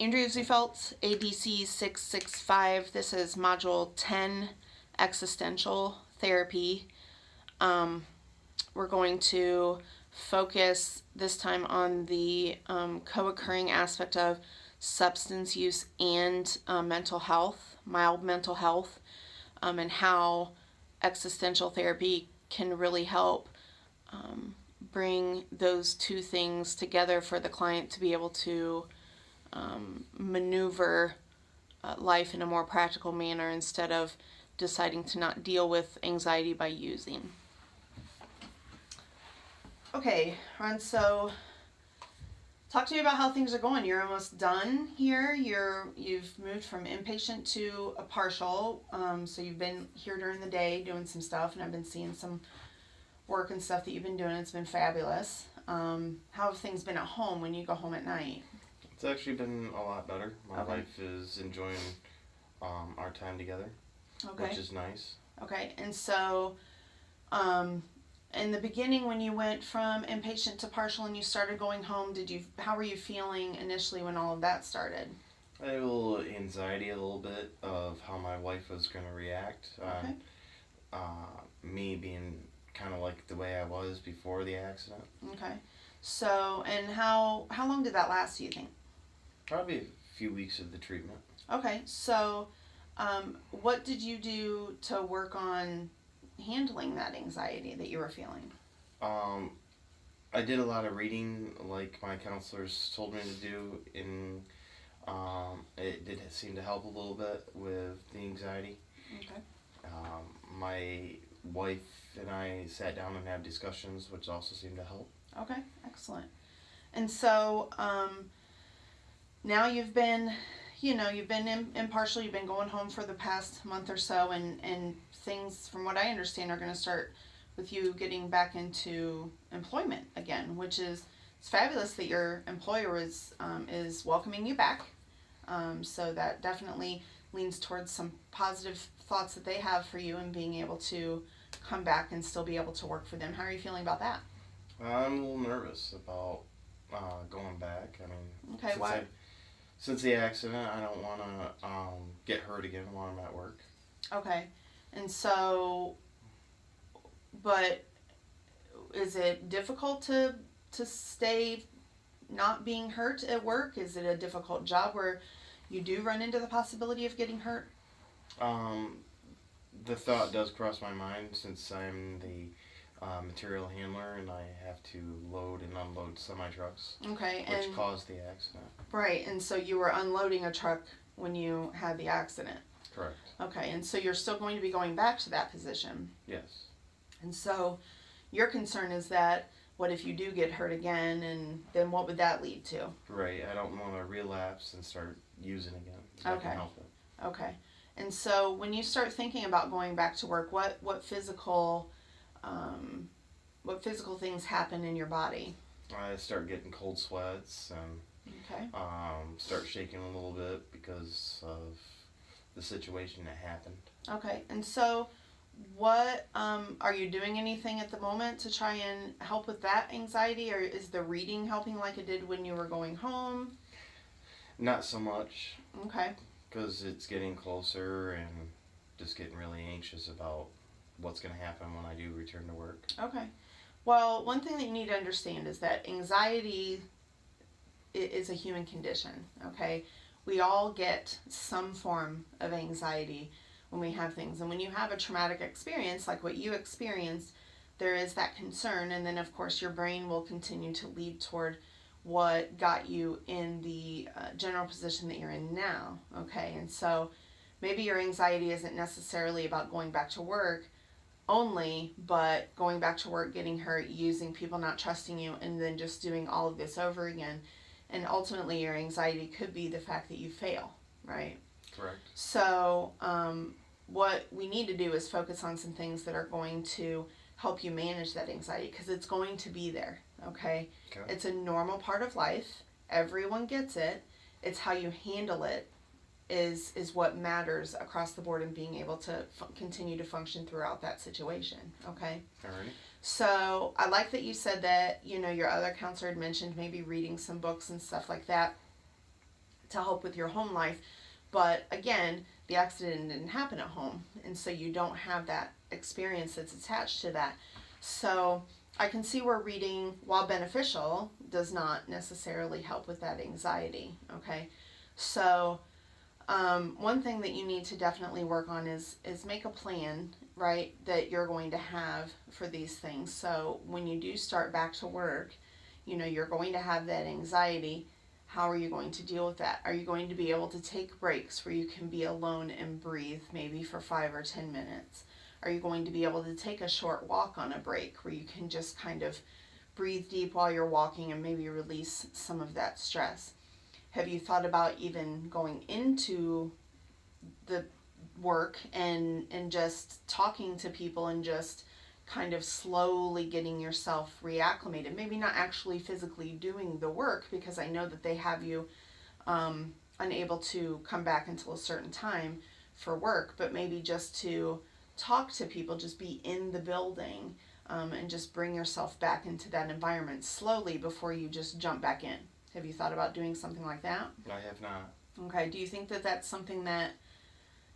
Andrew Zufelt, ADC 665. This is Module 10, Existential Therapy. We're going to focus this time on the co-occurring aspect of substance use and mental health, mild mental health, and how existential therapy can really help bring those two things together for the client to be able to maneuver life in a more practical manner instead of deciding to not deal with anxiety by using. Okay, Ron, so talk to me about how things are going. You're almost done here. You've moved from inpatient to a partial, so you've been here during the day doing some stuff, and I've been seeing some work and stuff that you've been doing. It's been fabulous. How have things been at home when you go home at night? It's actually been a lot better. My wife is enjoying our time together, which is nice. Okay, and so in the beginning when you went from inpatient to partial and you started going home, how were you feeling initially when all of that started? I had a little anxiety, a little bit of how my wife was going to react. Me being kind of like the way I was before the accident. Okay, so and how long did that last, do you think? Probably a few weeks of the treatment. Okay, so what did you do to work on handling that anxiety that you were feeling? I did a lot of reading, like my counselors told me to do, and it did seem to help a little bit with the anxiety. Okay. My wife and I sat down and had discussions, which also seemed to help. Okay, excellent. And so now you've been in partial, you've been going home for the past month or so, and things, from what I understand, are going to start with you getting back into employment again, which is, it's fabulous that your employer is welcoming you back. So that definitely leans towards some positive thoughts that they have for you and being able to come back and still be able to work for them. How are you feeling about that? I'm a little nervous about going back. I mean, okay, why? Since the accident, I don't want to get hurt again while I'm at work. Okay, and so, but is it difficult to stay not being hurt at work? Is it a difficult job where you do run into the possibility of getting hurt? The thought does cross my mind since I'm the material handler and I have to load and unload semi-trucks. Okay, which caused the accident. Right, and so you were unloading a truck when you had the accident. Correct. Okay, and so you're still going to be going back to that position. Yes. And so your concern is that, what if you do get hurt again, and then what would that lead to? Right, I don't want to relapse and start using again. Okay. I can help it. Okay, and so when you start thinking about going back to work, what physical things happen in your body? I start getting cold sweats and start shaking a little bit because of the situation that happened. Okay, and so what are you doing anything at the moment to try and help with that anxiety, or is the reading helping like it did when you were going home? Not so much. Okay. Because it's getting closer and just getting really anxious about what's going to happen when I do return to work. Okay. Well, one thing that you need to understand is that anxiety is a human condition, okay? We all get some form of anxiety when we have things. And when you have a traumatic experience like what you experienced, there is that concern. And then, of course, your brain will continue to lead toward what got you in the general position that you're in now, okay? And so maybe your anxiety isn't necessarily about going back to work only, but going back to work, getting hurt, using people not trusting you, and then just doing all of this over again. And ultimately your anxiety could be the fact that you fail, right? Correct. So what we need to do is focus on some things that are going to help you manage that anxiety, because it's going to be there, okay? It's a normal part of life. Everyone gets it. It's how you handle it is what matters across the board in being able to continue to function throughout that situation, okay? All right. So I like that you said that, your other counselor had mentioned maybe reading some books and stuff like that. to help with your home life. But again, the accident didn't happen at home, and so you don't have that experience that's attached to that. So I can see where reading, while beneficial, does not necessarily help with that anxiety. Okay, so one thing that you need to definitely work on is make a plan, right, that you're going to have for these things. So when you do start back to work, you're going to have that anxiety. How are you going to deal with that? Are you going to be able to take breaks where you can be alone and breathe, maybe for 5 or 10 minutes? Are you going to be able to take a short walk on a break where you can just kind of breathe deep while you're walking and maybe release some of that stress? Have you thought about even going into the work and just talking to people and just kind of slowly getting yourself reacclimated? Maybe not actually physically doing the work, because I know that they have you unable to come back until a certain time for work, but maybe just to talk to people, just be in the building, and just bring yourself back into that environment slowly before you just jump back in. Have you thought about doing something like that? I have not. Okay, do you think that that's something that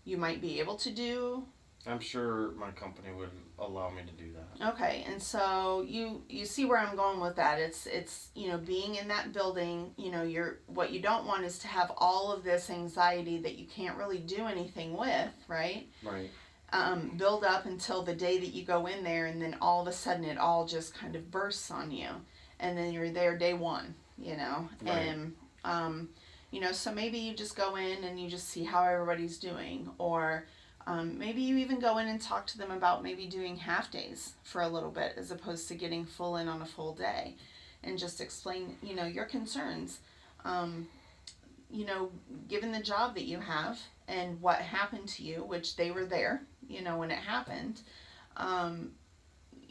you might be able to do? I'm sure my company would allow me to do that. Okay, and so you see where I'm going with that. It's being in that building, what you don't want is to have all of this anxiety that you can't really do anything with, right? Right. Build up until the day that you go in there, and then all of a sudden it all just kind of bursts on you, and then you're there day one, Right. and so maybe you just go in and you just see how everybody's doing, or maybe you even go in and talk to them about maybe doing half days for a little bit as opposed to getting full in on a full day, and just explain, your concerns. Given the job that you have and what happened to you, which they were there, when it happened,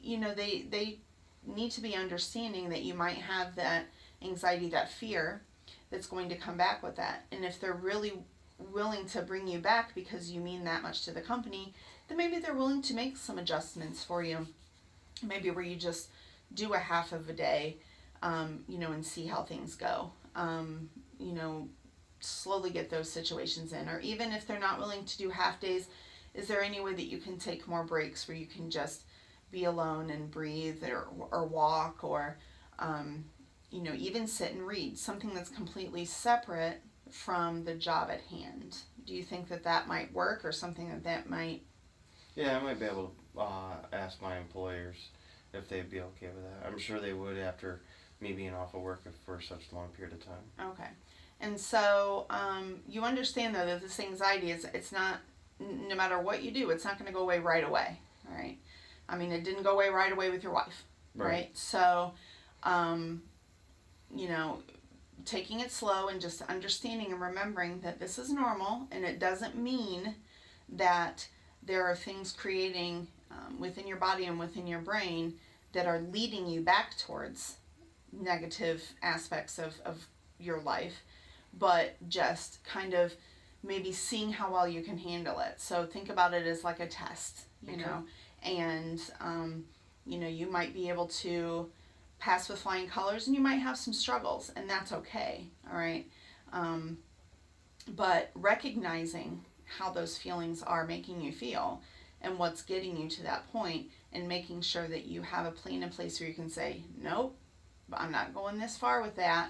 they need to be understanding that you might have that anxiety, that fear that's going to come back with that. And if they're really willing to bring you back because you mean that much to the company, then maybe they're willing to make some adjustments for you. Maybe where you just do a half of a day, and see how things go. Slowly get those situations in. Or even if they're not willing to do half days, is there any way that you can take more breaks where you can just be alone and breathe, or walk, or even sit and read, something that's completely separate from the job at hand? Do you think that might work, or something that might... Yeah, I might be able to ask my employers if they'd be okay with that. I'm sure they would, after me being off of work for such a long period of time. Okay. And so you understand, though, that this anxiety it's not, no matter what you do, it's not going to go away right away, all right? I mean, it didn't go away right away with your wife, right? So, taking it slow and just understanding and remembering that this is normal, and it doesn't mean that there are things creating within your body and within your brain that are leading you back towards negative aspects of your life, but just kind of maybe seeing how well you can handle it. So think about it as like a test, and you might be able to pass with flying colors, and you might have some struggles, and that's okay, all right? But recognizing how those feelings are making you feel and what's getting you to that point, and making sure that you have a plan in place where you can say, nope, I'm not going this far with that.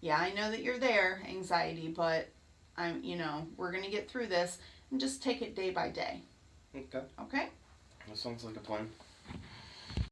Yeah, I know that you're there, anxiety, but we're going to get through this, and just take it day by day. Okay. Okay? That sounds like a plan.